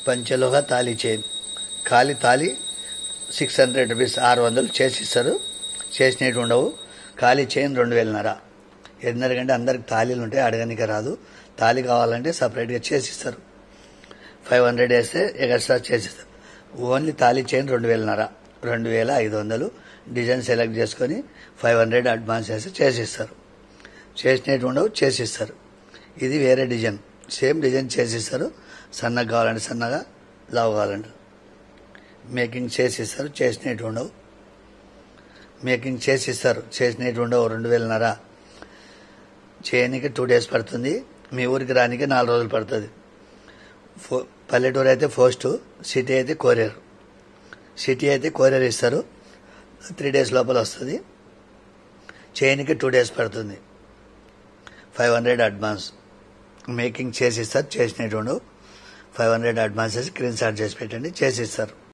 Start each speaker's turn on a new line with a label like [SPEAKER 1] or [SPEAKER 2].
[SPEAKER 1] పంచలోహ తాళి చైన్ ఖాళీ తాళి 600 రూపీస్ 600 చేసిస్తారు. చేసినట్టు ఉండవు. ఖాళీ చైన్ 2000 ఎందుకంటే అందరికి తాళీలు ఉంటాయి, అడగనిక రాదు. తాళి కావాలంటే సపరేట్గా చేసిస్తారు. 500 వేస్తే ఎక్స్ట్రా చేసిస్తారు. ఓన్లీ తాళి చైన్ 2000 2500 డిజైన్ సెలెక్ట్ చేసుకొని 500 అడ్వాన్స్ వేస్తే చేసిస్తారు. చేసినట్టు ఉండవు, చేసిస్తారు. ఇది వేరే డిజైన్, సేమ్ డిజైన్ చేసిస్తారు. సన్నగా కావాలంటే సన్నగా, లావు కావాలంటే మేకింగ్ చేసిస్తారు. చేసినట్టు ఉండవు, మేకింగ్ చేసిస్తారు. చేసినట్టు ఉండవు. 2000 చేయడానికి 2 days పడుతుంది. మీ ఊరికి రానికి 4 రోజులు పడుతుంది. పల్లెటూరు అయితే పోస్ట్, సిటీ అయితే కొరియర్. సిటీ అయితే కొరియర్ ఇస్తారు, 3 days లోపల వస్తుంది. చేయడానికి 2 days పడుతుంది. 500 అడ్వాన్స్ మేకింగ్ చేసిస్తారు. చేసినట్టు ఉండవు. 500 అడ్వాన్స్ వేసి స్క్రీన్ షాట్ చేసి పెట్టండి, చేసిస్తారు.